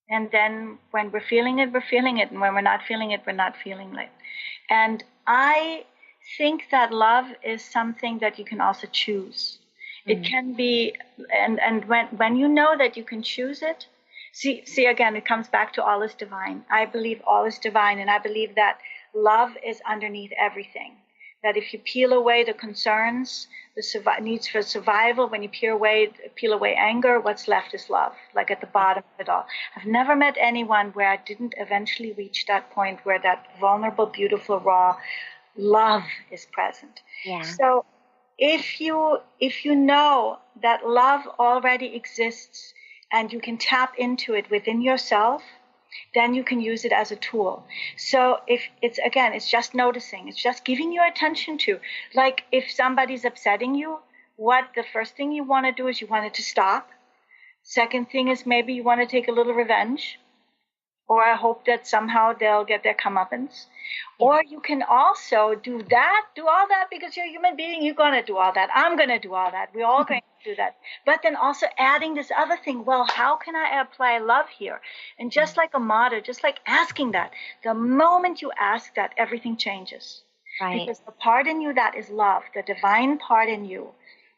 And then when we're feeling it, we're feeling it. And when we're not feeling it, we're not feeling it. And I think that love is something that you can also choose. It can be, and when you know that you can choose it, see again, it comes back to all is divine. I believe all is divine, and I believe that love is underneath everything. That if you peel away the concerns, the needs for survival, when you peel away anger, what's left is love, like at the bottom of it all. I've never met anyone where I didn't eventually reach that point where that vulnerable, beautiful, raw love is present. Yeah. So if you know that love already exists and you can tap into it within yourself, then you can use it as a tool. So if it's just noticing, it's just giving your attention to, like if somebody's upsetting you, the first thing you want to do is you want it to stop. Second thing is maybe you want to take a little revenge, or I hope that somehow they'll get their comeuppance. Or you can also do all that because you're a human being. You're going to do all that. I'm going to do all that. We're all going to do that. But then also adding this other thing, well, how can I apply love here? And just like a motto, just like asking that, the moment you ask that, everything changes. Right. Because the part in you that is love, the divine part in you,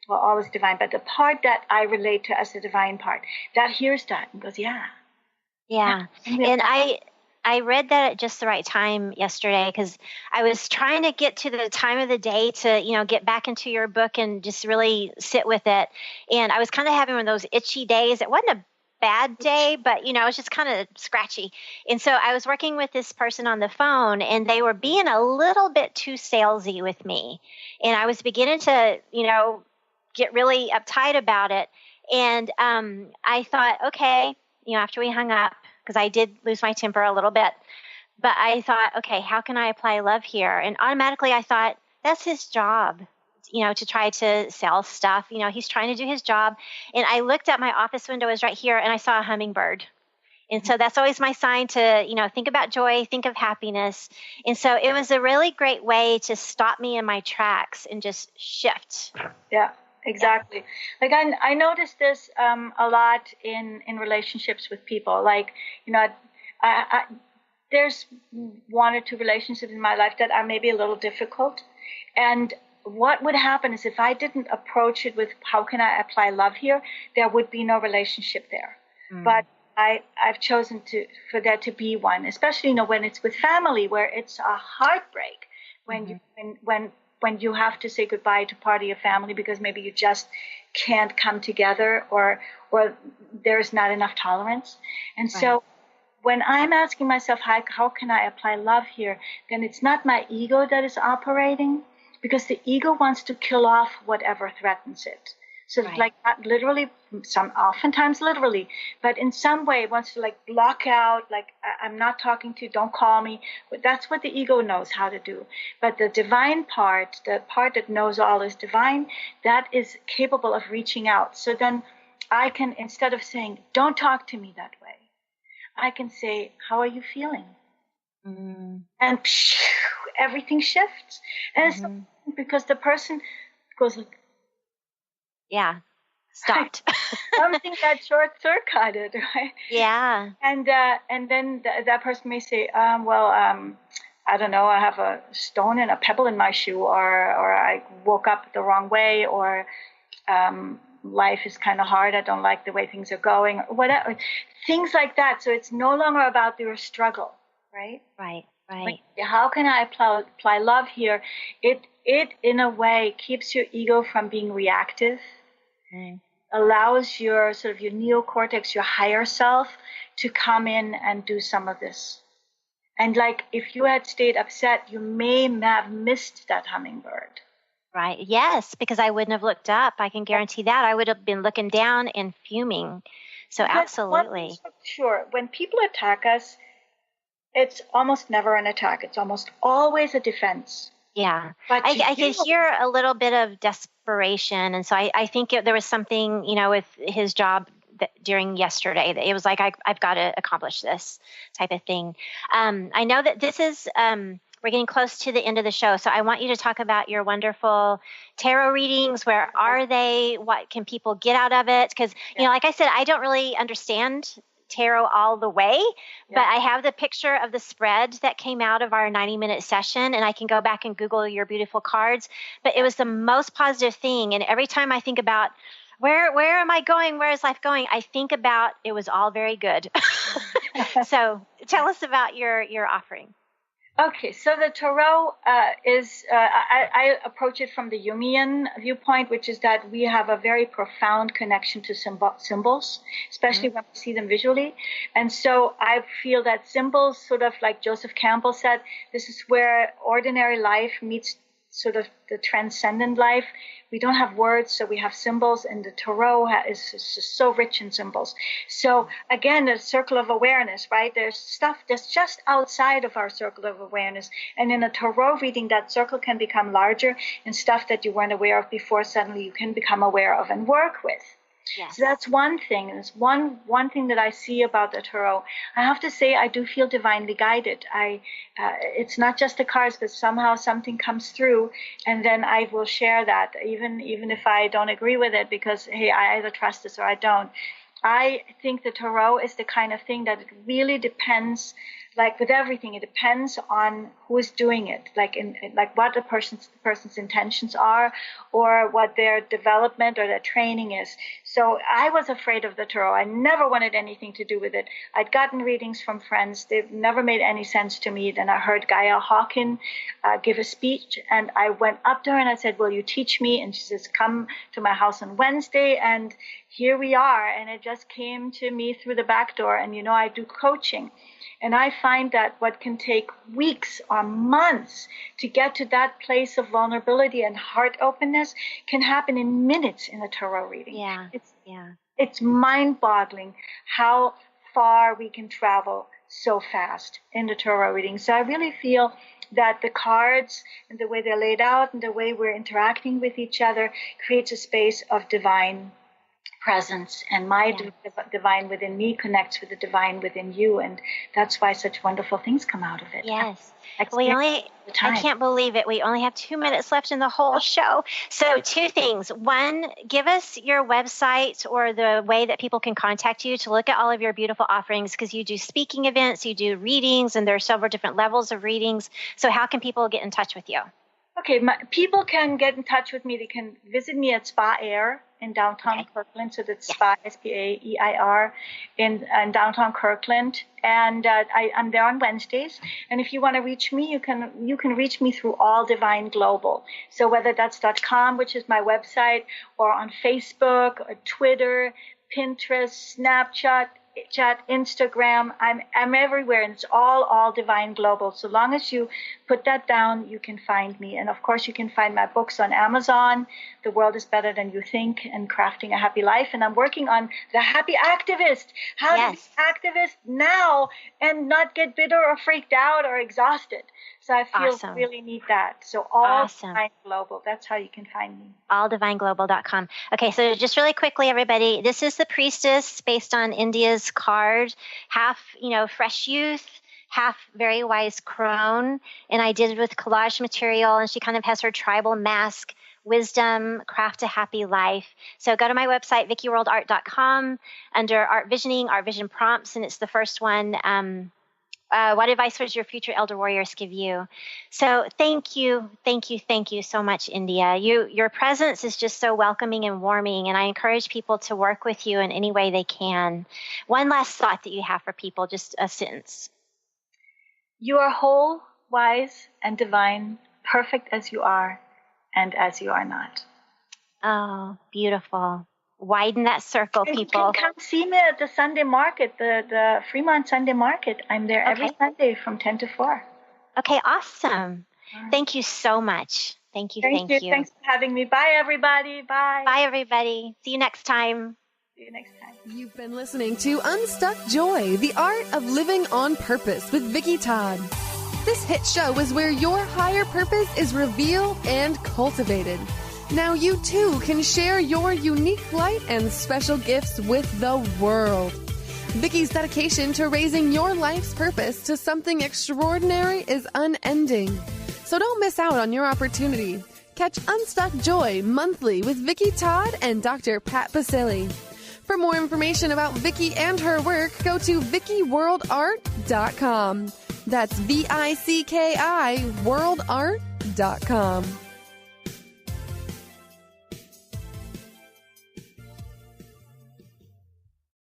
well, always divine, but the part that I relate to as the divine part, that hears that and goes, yeah. Yeah. And I read that at just the right time yesterday, because I was trying to get to the time of the day to, you know, get back into your book and just really sit with it. And I was kind of having one of those itchy days. It wasn't a bad day, but, you know, it was just kind of scratchy. And so I was working with this person on the phone, and they were being a little bit too salesy with me. And I was beginning to, you know, get really uptight about it. And I thought, okay, you know, after we hung up, because I did lose my temper a little bit, but I thought, okay, how can I apply love here? And automatically I thought, that's his job, you know, to try to sell stuff. You know, he's trying to do his job. And I looked at my office window, is right here, and I saw a hummingbird. And so that's always my sign to, you know, think about joy, think of happiness. And so it was a really great way to stop me in my tracks and just shift. Yeah. Exactly. Like I noticed this a lot in relationships with people. Like, you know, I there's 1 or 2 relationships in my life that are maybe a little difficult. And what would happen is if I didn't approach it with how can I apply love here, there would be no relationship there. But I've chosen for there to be one, especially, you know, when it's with family, where it's a heartbreak when you have to say goodbye to part of your family because maybe you just can't come together or there's not enough tolerance. And so when I'm asking myself, how can I apply love here, then it's not my ego that is operating, because the ego wants to kill off whatever threatens it. So Right. like not literally, oftentimes literally, but in some way it wants to like block out, like I'm not talking to you, don't call me. But that's what the ego knows how to do. But the divine part, the part that knows all is divine, that is capable of reaching out. So then I can, instead of saying, don't talk to me that way, I can say, how are you feeling? Mm. And everything shifts. And Mm-hmm. it's because the person goes, Yeah. Stopped. something that short-circuited, right? Yeah. And then that person may say, I don't know, I have a stone and a pebble in my shoe, or I woke up the wrong way, or life is kind of hard, I don't like the way things are going, or whatever, things like that. So it's no longer about your struggle, right? Right. Right. Like, how can I apply love here? It in a way keeps your ego from being reactive. Allows your sort of your neocortex, your higher self, to come in and do some of this. And like if you had stayed upset, you may have missed that hummingbird. Right. Yes, because I wouldn't have looked up. I can guarantee that. I would have been looking down and fuming. So But absolutely. one thing's for sure, when people attack us, it's almost never an attack. It's almost always a defense. Yeah. But I could hear a little bit of desperation. And so I think there was something, with his job during yesterday that it was like, I've got to accomplish this type of thing. I know that this is, we're getting close to the end of the show. So I want you to talk about your wonderful tarot readings. Where are they? What can people get out of it? Because, like I said, I don't really understand tarot all the way, but I have the picture of the spread that came out of our 90-minute session, and I can go back and Google your beautiful cards. But it was the most positive thing. And every time I think about where am I going? Where is life going? I think about it was all very good. So tell us about your offering. Okay, so the tarot is, I approach it from the Jungian viewpoint, which is that we have a very profound connection to symbols, especially when we see them visually. And so I feel that symbols, sort of like Joseph Campbell said, this is where ordinary life meets sort of the transcendent life. We don't have words, so we have symbols, and the tarot is so rich in symbols. So again, the circle of awareness, right? There's stuff that's just outside of our circle of awareness. And in a tarot reading, that circle can become larger, and stuff that you weren't aware of before, suddenly you can become aware of and work with. Yes. So that's one thing. And it's one thing that I see about the tarot. I have to say, I do feel divinely guided. It's not just the cards, but somehow something comes through, and then I will share that, even if I don't agree with it, because hey, I either trust this or I don't. I think the tarot is the kind of thing that it really depends. Like with everything, it depends on who is doing it, like what the person's intentions are, or what their development or their training is. So I was afraid of the tarot. I never wanted anything to do with it. I'd gotten readings from friends. They've never made any sense to me. Then I heard Gaia Hawken give a speech, and I went up to her and I said, will you teach me? And she says, come to my house on Wednesday. And here we are. And it just came to me through the back door. And, I do coaching. And I find that what can take weeks or months to get to that place of vulnerability and heart openness can happen in minutes in a tarot reading. Yeah. It's mind-boggling how far we can travel so fast in the tarot reading. So I really feel that the cards and the way they're laid out and the way we're interacting with each other creates a space of divine presence, and my divine within me connects with the divine within you, and that's why such wonderful things come out of it. Yes. I can't believe it. We only have 2 minutes left in the whole show. So 2 things. One, give us your website or the way that people can contact you to look at all of your beautiful offerings, because you do speaking events, you do readings, and there are several different levels of readings. So how can people get in touch with you? Okay, people can get in touch with me. They can visit me at Spa Air in downtown Kirkland. So that's Spa, SPAEIR, in downtown Kirkland. And I'm there on Wednesdays. And if you want to reach me, you can reach me through All Divine Global. So whether that's .com, which is my website, or on Facebook, or Twitter, Pinterest, Snapchat, Instagram. I'm everywhere, and it's all Divine Global. So long as you put that down, you can find me. And of course, you can find my books on Amazon. The World is Better Than You Think and Crafting a Happy Life. And I'm working on The Happy Activist. How to be activist now and not get bitter or freaked out or exhausted. So I feel really need that. So all Divine Global. That's how you can find me. AllDivineGlobal.com. Okay, so just really quickly, everybody, this is the Priestess based on India's card. Half, fresh youth, half very wise crone. And I did it with collage material, and she kind of has her tribal mask. Wisdom, craft a happy life. So go to my website, VickiWorldArt.com, under Art Visioning, Art Vision Prompts, and it's the first one. What advice would your future elder warriors give you? So thank you so much, India. Your presence is just so welcoming and warming, and I encourage people to work with you in any way they can. One last thought that you have for people, just a sentence. You are whole, wise, and divine, perfect as you are and as you are not. Oh, beautiful. Widen that circle, people. You can come see me at the Sunday market, the Fremont Sunday market. I'm there every Sunday from 10 to 4. Okay, awesome. Thank you so much. Thank you. Thanks for having me. Bye, everybody. Bye. Bye, everybody. See you next time. See you next time. You've been listening to Unstuck Joy, the Art of Living on Purpose with Vicki Todd. This hit show is where your higher purpose is revealed and cultivated. Now you too can share your unique light and special gifts with the world. Vicki's dedication to raising your life's purpose to something extraordinary is unending. So don't miss out on your opportunity. Catch Unstuck Joy monthly with Vicki Todd and Dr. Pat Basile. For more information about Vicki and her work, go to VickiWorldArt.com. That's VICKI worldart.com.